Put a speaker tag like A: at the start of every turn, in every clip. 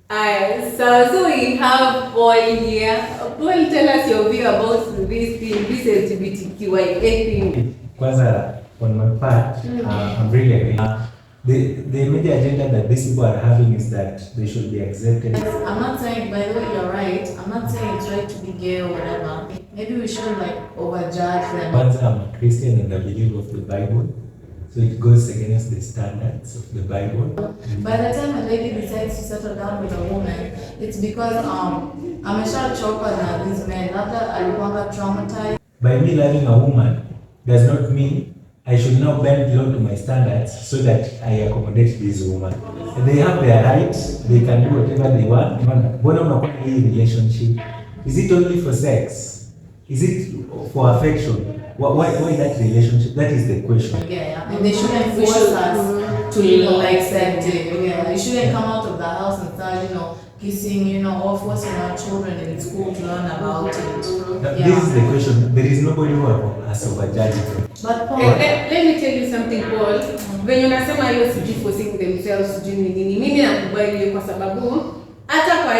A: So we have Paul here. Paul, tell us your view about this thing, this LGBTQIA thing.
B: Kwanza, on my part, I'm really agree. The major agenda that these people are having is that they should be accepted.
C: I'm not saying, by the way, you're right. I'm not saying it's right to be gay or whatever. Maybe we shouldn't overjudge them.
B: Once I'm a Christian and I believe of the Bible, so it goes against the standards of the Bible.
C: By the time a lady decides to settle down with a woman, it's because ameshachoka na these men. Labda alikuwa traumatized.
B: By me loving a woman does not mean I should now bend low to my standards so that I accommodate this woman. They have their rights, they can do whatever they want. Mbona unakuwa na hii relationship? Is it only for sex? Is it for affection? Why that relationship? That is the question.
C: Yeah. And they shouldn't force us to accept it. Yeah. We shouldn't come out of the house and start, kissing, or forcing our children in school to learn about it.
B: Yeah. This is the question. There is nobody who has overjudged it.
C: But Paul,
A: let me tell you something, Paul. When you unasema hiyo sijui forcing themselves sijui nini, mimi nakubali kwa sababu hata kwa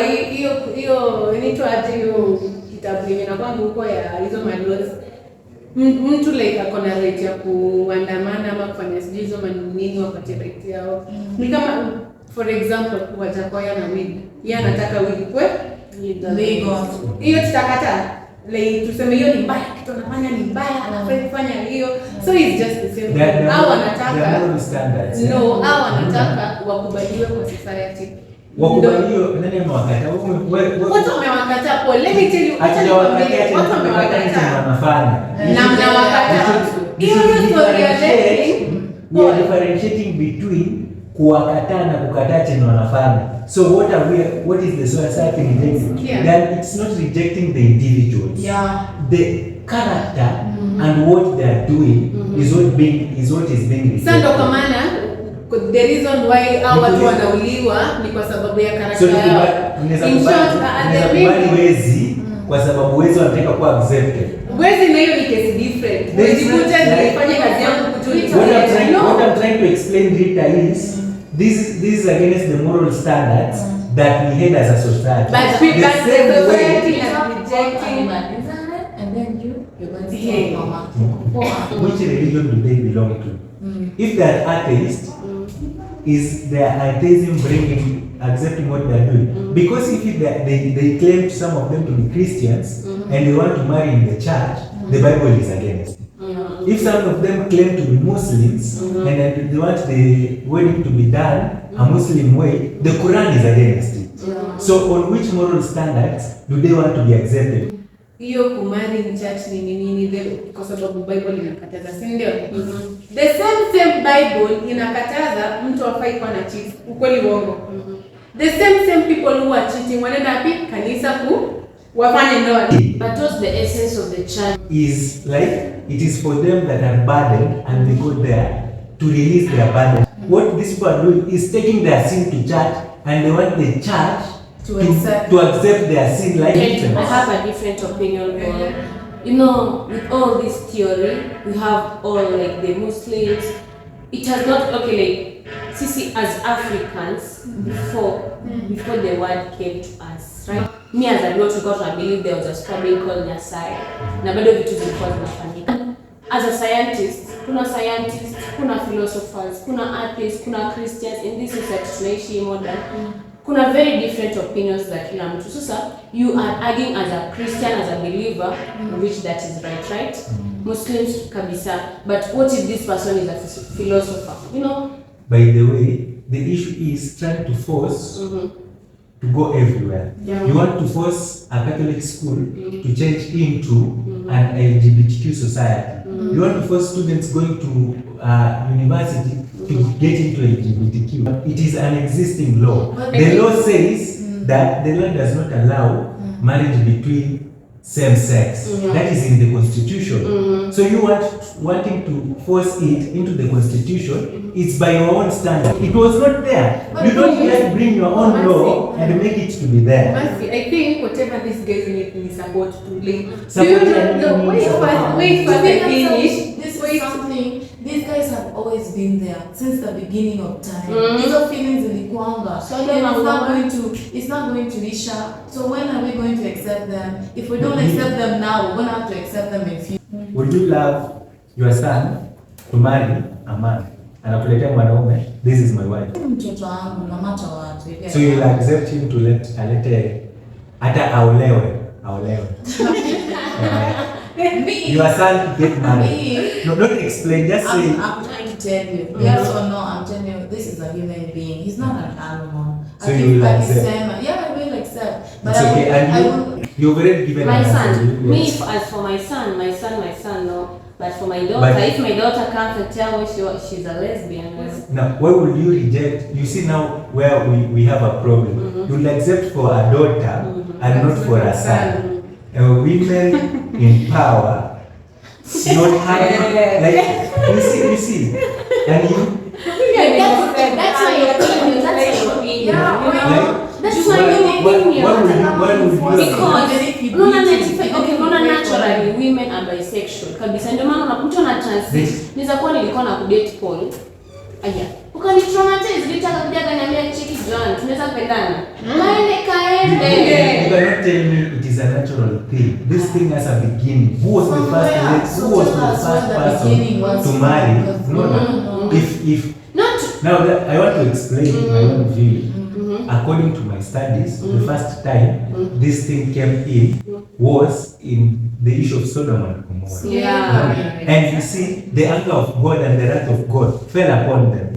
A: hiyo inaitwa aje hiyo kitabu yenye na kwangu huko ya hizo laws, mtu like akona right ya kuandamana ama kufanya sijui hizo nini wakati right yao. Ni kama for example Wajakoya na wig. Yeye anataka wig kwe legal. Hiyo tutakataa. Like tuseme hiyo ni mbaya, kitu anafanya ni mbaya, anafanya kufanya hiyo. So it's just the same. Hao wanataka no, hao wanataka wakubaliwe kwa society.
B: Wakubaliwe nani amewakataa?
A: Watu wamewakataa Paul. Let me tell you, watu wamewakataa.
B: Wanafanya.
A: Na mnawakataa. Hiyo story ya dating.
B: We are differentiating between kuwakataa na kukataa chenye wanafanya. So what is the society rejecting?
A: Yeah.
B: Then it's not rejecting the individuals.
C: Yeah.
B: The character and what they are doing is what is being rejected.
A: Sasa ndo kwa maana the reason why hao watu wanauliwa ni kwa sababu ya character yao. In short,
B: kubali wezi kwa sababu wezi wanataka kuwa accepted.
A: Wezi na hiyo ni case different. Wezi kuja nifanye kazi yangu kujua.
B: What I'm trying to explain Rita is this is against the moral standards that we had as a society.
A: But we the society is rejecting
C: and then you're going to say mama.
B: Which religion do they belong to? If they are atheists, is their atheism bringing accepting what they are doing? Because if they claim some of them to be Christians and they want to marry in the church, the Bible is against it. If some of them claim to be Muslims and they want the wedding to be done a Muslim way, the Quran is against it. So on which moral standards do they want to be accepted?
A: Hiyo kumari in church ni nini kwa sababu Bible inakataza, si ndio? The same Bible inakataza mtu afai kwa na cheat. Ukweli uongo? The same people who are cheating wanaenda wapi? Kanisa wafanye ndoa.
C: But what's the essence of the church?
B: Is like it is for them that are burdened and they go there to release their burden. What these people are doing is taking their sin to church and they want the church to accept their sin like
D: I have a different opinion on, with all this theory, we have all like the Muslims. It has not sisi as Africans before the word came to us, right? Me as a daughter, I believe there was a star being called Nyasai. Na bado vitu zilikuwa zinafanyika. As a scientist, kuna philosophers, kuna atheists, kuna Christians. In this society tunaishi modern. Kuna very different opinions za kila mtu. Sasa you are arguing as a Christian, as a believer, which that is right? Muslims kabisa. But what if this person is a philosopher?
B: By the way, the issue is trying to force to go everywhere. Yeah. You want to force a Catholic school to change into an LGBTQ society. You want to force students going to university to get into LGBTQ. It is an existing law. The law says that the law does not allow marriage between same sex. That is in the constitution. So you wanting to force it into the constitution, it's by your own standard. It was not there. But you don't just bring your own law and make it to be there.
A: I think whatever these guys need to support to link.
C: Wait, this is something these guys have always been there since the beginning of time. Hizo feelings zilikuanga. So it's not going to isha. So when are we going to accept them? If we don't accept them now, we're going to have to accept them in future.
B: Would you love your son to marry a man? Anakuletea mwanaume, this is my wife.
C: Mtoto wangu no matter what.
B: So you'll accept him to alete hata aolewe. Your son get married. No, don't explain, just say.
C: I'm trying to tell you. Yes or no, I'm telling you, this is a human being. He's not an animal.
B: So you will accept?
C: Yeah, I will accept. But
B: it's okay, and you've already given
D: my
B: an answer.
D: son. Me, as for my son, no. But for my daughter, if my daughter comes and tell me she's a lesbian.
B: Now, why would you reject? You see now where we have a problem. You'll accept for a daughter and not for a son. Women in power, not having, like, you see, and you.
D: That's my opinion. That's my opinion. That's my opinion. Because naturally women are bisexual kabisa, ndio maana mtu ana transit. Niza kuwa nilikuwa na kudate Paul. Aya. Ukani traumatize nilitaka kuja kaniambia cheki John, tunaweza kupendana. Kaende.
B: You cannot tell me it is a natural thing. This thing has a beginning. Who was the first person to marry? No. If now I want to explain my own view. According to my studies, the first time this thing came in was in the issue of Sodom and Gomorrah. And you see, the anger of God and the wrath of God fell upon them.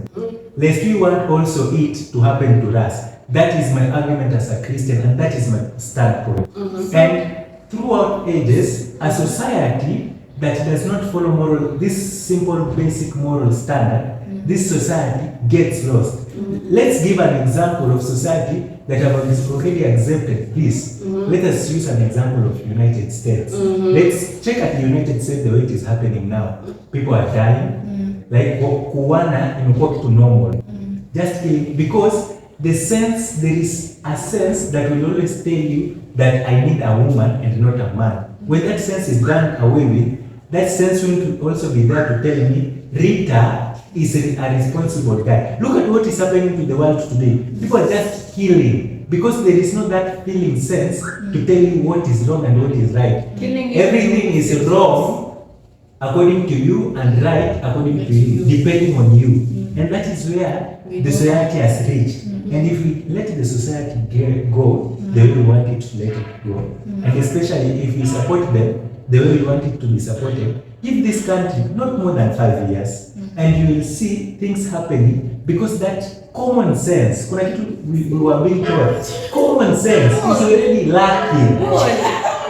B: Lest we want also it to happen to us. That is my argument as a Christian, and that is my standpoint. And throughout ages, a society that does not follow this simple basic moral standard, this society gets lost. Let's give an example of society that have already accepted peace. Let us use an example of United States. Let's check at the United States the way it is happening now. People are dying. Like kuwana imekuwa kitu normal. Just killing, because there is a sense that will always tell you that I need a woman and not a man. When that sense is done away with, that sense will also be there to tell me Rita is a responsible guy. Look at what is happening to the world today. People are just killing because there is not that feeling sense to tell you what is wrong and what is right. Everything is wrong according to you and right according to you, depending on you. And that is where the society has reached. And if we let the society go, the way we want it to let it go, and especially if we support them the way we want it to be supported, give this country not more than 5 years, and you will see things happening, because that common sense, we were being taught, common sense is already lacking.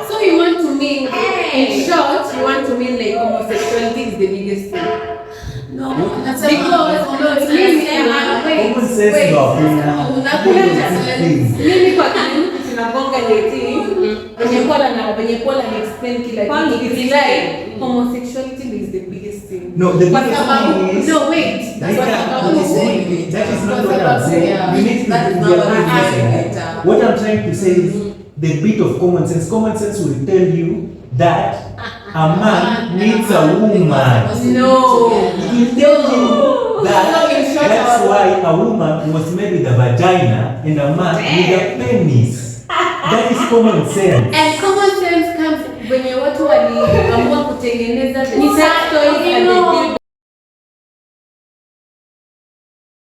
A: So you want to mean, in short, you want to mean like homosexuality is the biggest thing? No, that's because common
B: sense
A: mimi kwa kitu tunagonga leti wenye Paul and explain kila kitu. It's like homosexuality is the biggest thing.
B: No, the biggest thing is
A: that's what I'm saying.
B: That is not what I'm saying. You need to what I'm trying to say is the bit of common sense. Common sense will tell you that a man needs a woman.
A: No.
B: It will tell you that's why a woman was made with a vagina and a man with a penis. That is common sense.
A: And common sense comes when watu waliamua kutengeneza the sex toys and the